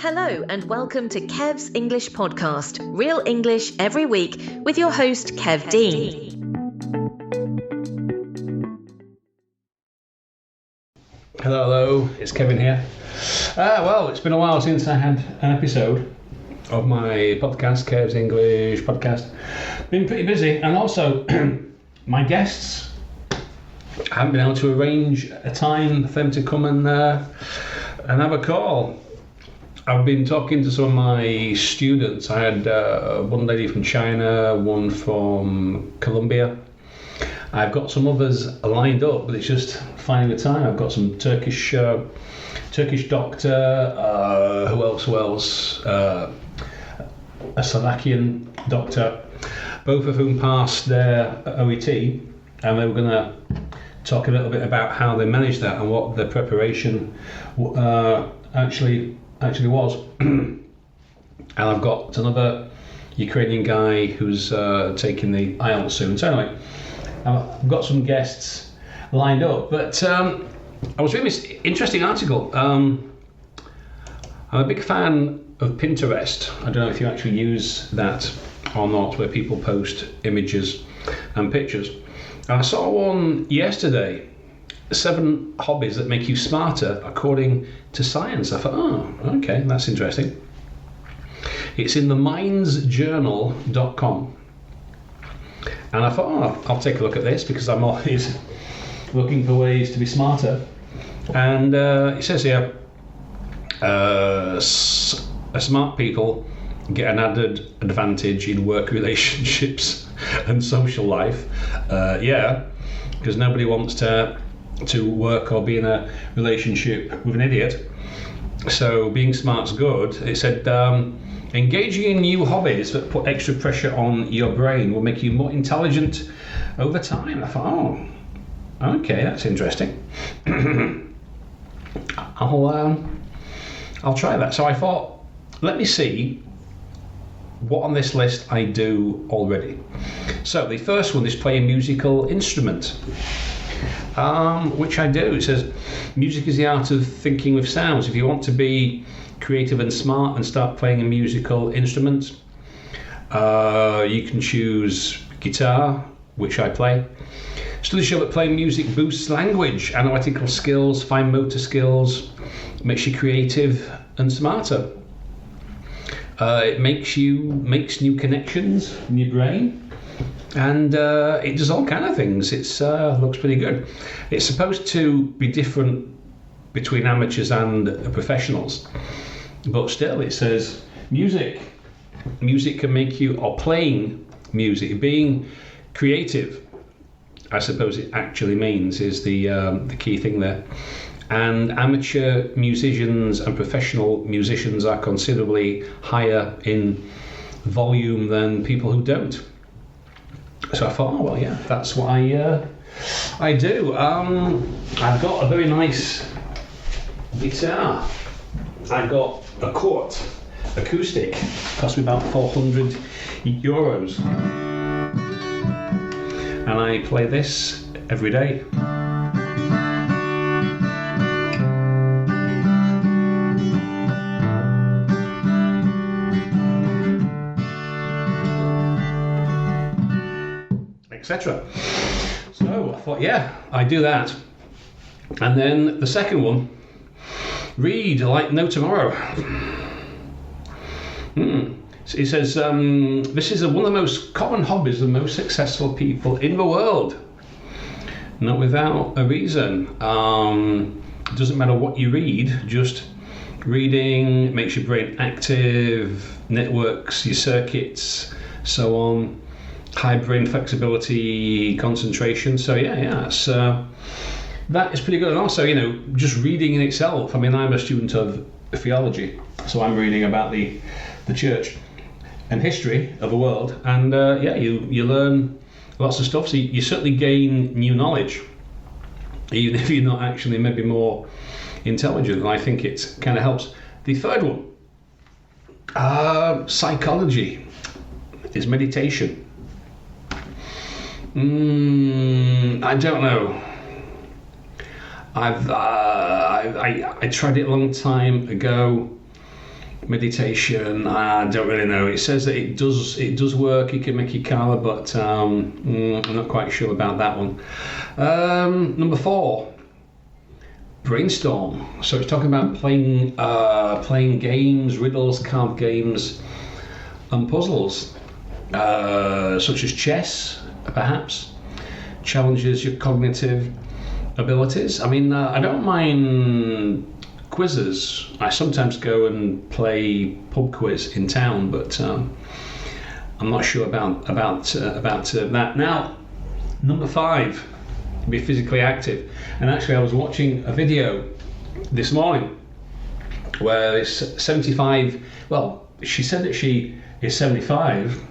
Hello and welcome to Kev's English Podcast, Real English every week with your host Kev Dean. Hello, it's Kevin here. Well, it's been a while since I had an episode of my podcast, Kev's English Podcast. Been pretty busy, and also my guests, I haven't been able to arrange a time for them to come and have a call. I've been talking to some of my students. I had one lady from China, one from Colombia. I've got some others lined up, but it's just finding the time. I've got some Turkish doctor, who else? A Slovakian doctor, both of whom passed their OET, and they were going to talk a little bit about how they managed that and what the preparation actually was. And I've got another Ukrainian guy who's taking the IELTS soon. So anyway, I've got some guests lined up, but I was reading this interesting article. I'm a big fan of Pinterest. I don't know if you actually use that or not, where people post images and pictures. And I saw one yesterday, 7 hobbies that make you smarter according to science. I thought, oh, okay, that's interesting. It's in the mindsjournal.com. And I thought, oh, I'll take a look at this because I'm always looking for ways to be smarter. And it says here, smart people get an added advantage in work relationships and social life. Yeah, because nobody wants to work or be in a relationship with an idiot. So being smart's good. It said, engaging in new hobbies that put extra pressure on your brain will make you more intelligent over time. I thought, oh, okay, that's interesting. I'll try that. So I thought, let me see what on this list I do already. So the first one is play a musical instrument, which I do. It says, music is the art of thinking with sounds. If you want to be creative and smart and start playing a musical instrument, you can choose guitar, which I play. Studies show that playing music boosts language, analytical skills, fine motor skills, makes you creative and smarter. It makes new connections in your brain, and it does all kind of things. It looks pretty good. It's supposed to be different between amateurs and professionals, but still it says music can make you, or playing music, being creative, I suppose it actually means, is the key thing there. And amateur musicians and professional musicians are considerably higher in volume than people who don't. So I thought, oh well, yeah, that's what I do. I've got a very nice guitar. I got a Quart acoustic, cost me about €400, and I play this every day. Etc. So I thought, yeah, I do that. And then the second one, read like no tomorrow. It says, this is one of the most common hobbies of the most successful people in the world. Not without a reason. It doesn't matter what you read, just reading makes your brain active, networks your circuits, so on. High brain flexibility, concentration. So yeah, that is pretty good. And also, just reading in itself. I mean, I'm a student of theology, so I'm reading about the church and history of the world. And you learn lots of stuff. So you certainly gain new knowledge, even if you're not actually maybe more intelligent. And I think it kind of helps. The third one, psychology, is meditation. I don't know. I tried it a long time ago. Meditation, I don't really know. It says that it does work. It can make you calmer, but I'm not quite sure about that one. Number 4, brainstorm. So it's talking about playing games, riddles, card games, and puzzles, such as chess, perhaps. Challenges your cognitive abilities. I mean, I don't mind quizzes. I sometimes go and play pub quiz in town, but I'm not sure about that. Now, number 5, be physically active. And actually, I was watching a video this morning where it's 75. Well, she said that she is 75.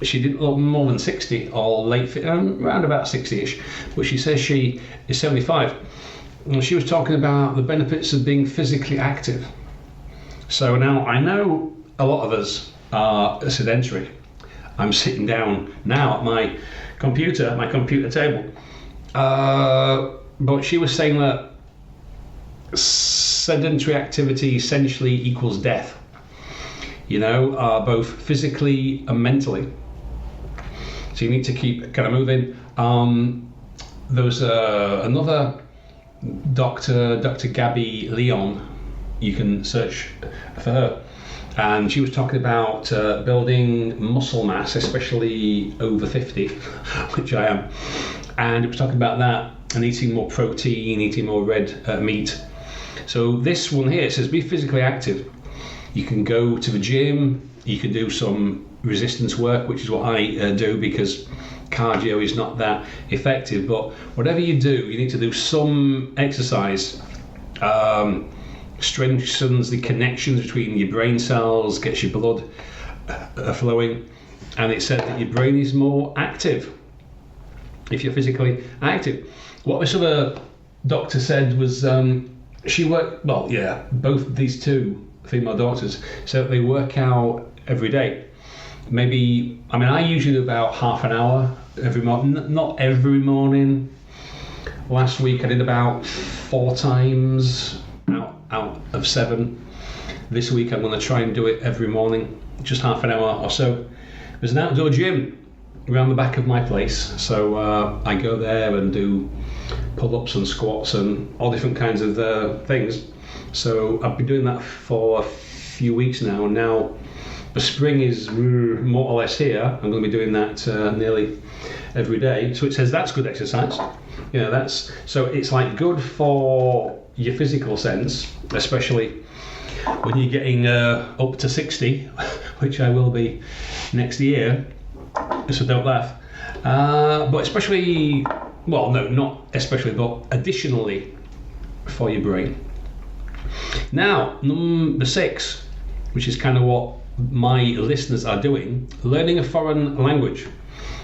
She didn't look more than 60 or around about 60ish, but she says she is 75. And she was talking about the benefits of being physically active. So now I know a lot of us are sedentary. I'm sitting down now at my computer table. But she was saying that sedentary activity essentially equals death, both physically and mentally. So you need to keep kind of moving. There was another Dr. Gabby Leon, you can search for her, and she was talking about building muscle mass, especially over 50, which I am, and it was talking about that and eating more protein, eating more red meat. So this one here says be physically active. You can go to the gym, you can do some resistance work, which is what I do because cardio is not that effective, but whatever you do, you need to do some exercise. Strengthens the connections between your brain cells, gets your blood flowing, and it said that your brain is more active if you're physically active. What this other doctor said was she worked, both these two female daughters, so they work out every day. I usually do about half an hour every morning, not every morning. Last week I did about 4 times out of 7. This week I'm going to try and do it every morning, just half an hour or so. There's an outdoor gym around the back of my place, so I go there and do pull-ups and squats and all different kinds of things. So I've been doing that for a few weeks now, and now the spring is more or less here. I'm going to be doing that nearly every day. So it says that's good exercise. So it's like good for your physical sense, especially when you're getting up to 60, which I will be next year. So don't laugh. But especially, well, no, not especially, but additionally for your brain. Now, number 6, which is kind of what my listeners are doing, learning a foreign language.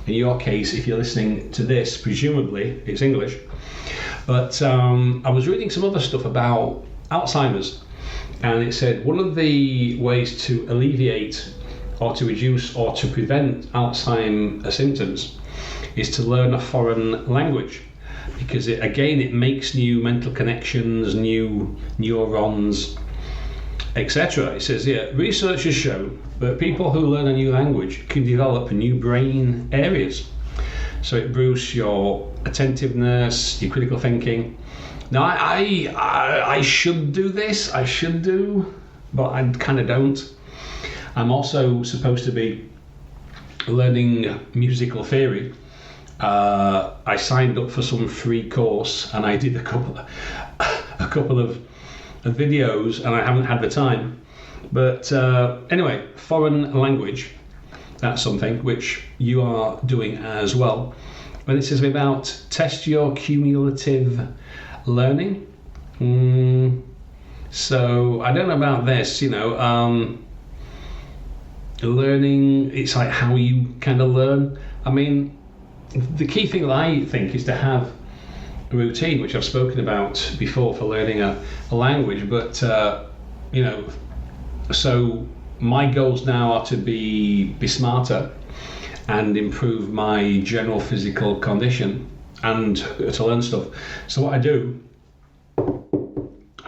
In your case, if you're listening to this, presumably it's English. But I was reading some other stuff about Alzheimer's, and it said one of the ways to alleviate or to reduce or to prevent Alzheimer's symptoms is to learn a foreign language, because it makes new mental connections, new neurons, etc. It says here, research has shown that people who learn a new language can develop new brain areas. So it boosts your attentiveness, your critical thinking. Now I should do this, but I kind of don't. I'm also supposed to be learning musical theory. I signed up for some free course and I did a couple of videos, and I haven't had the time. But anyway, foreign language, that's something which you are doing as well. And it says about test your cumulative learning. So I don't know about this, learning, it's like how you kind of learn. I mean, the key thing that I think is to have a routine, which I've spoken about before for learning a language, but so my goals now are to be smarter and improve my general physical condition and to learn stuff. So what I do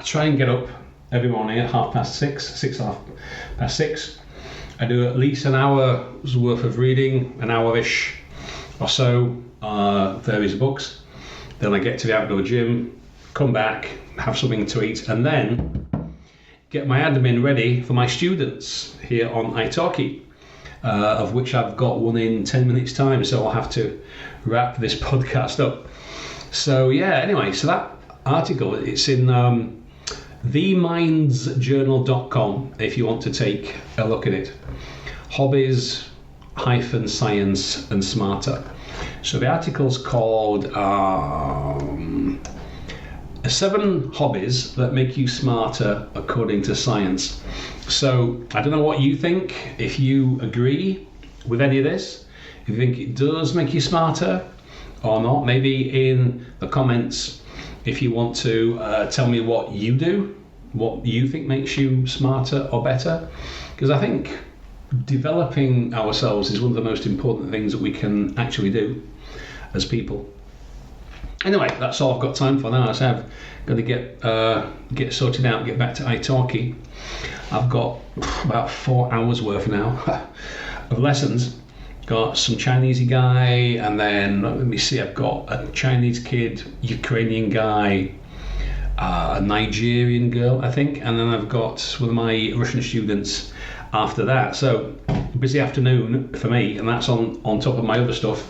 try and get up every morning at 6:30. I do at least an hour's worth of reading, an hour-ish or so, various books. Then I get to the outdoor gym, come back, have something to eat, and then get my admin ready for my students here on italki, of which I've got one in 10 minutes time, so I'll have to wrap this podcast up. So yeah, anyway, so that article, it's in themindsjournal.com if you want to take a look at it. Hobbies-science and smarter. So the article's called 7 hobbies that make you smarter according to science. So I don't know what you think, if you agree with any of this, if you think it does make you smarter or not. Maybe in the comments if you want to tell me what you do, what you think makes you smarter or better, because I think developing ourselves is one of the most important things that we can actually do as people. Anyway, that's all I've got time for now. So I've got to get sorted out, get back to italki. I've got about 4 hours worth now of lessons. Got some Chinese guy, and then let me see, I've got a Chinese kid, Ukrainian guy, a Nigerian girl, I think, and then I've got one of my Russian students after that. So busy afternoon for me, and that's on top of my other stuff.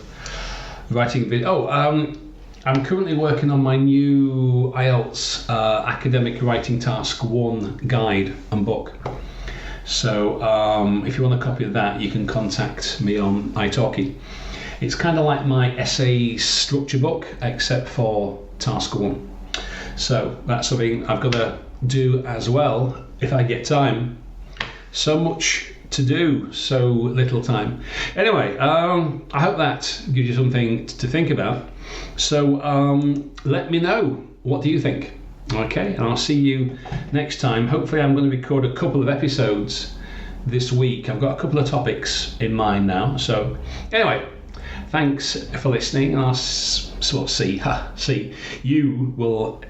Writing video. I'm currently working on my new IELTS academic writing task 1 guide and book. So if you want a copy of that, you can contact me on italki. It's kind of like my essay structure book, except for task 1. So that's something I've got to do as well if I get time. So much to do, so little time. Anyway, I hope that gives you something to think about. So let me know, what do you think? Okay, and I'll see you next time. Hopefully I'm going to record a couple of episodes this week. I've got a couple of topics in mind now. So anyway, thanks for listening, and I'll see you will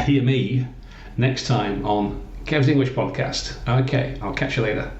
hear me next time on Kev's English Podcast. Okay, I'll catch you later.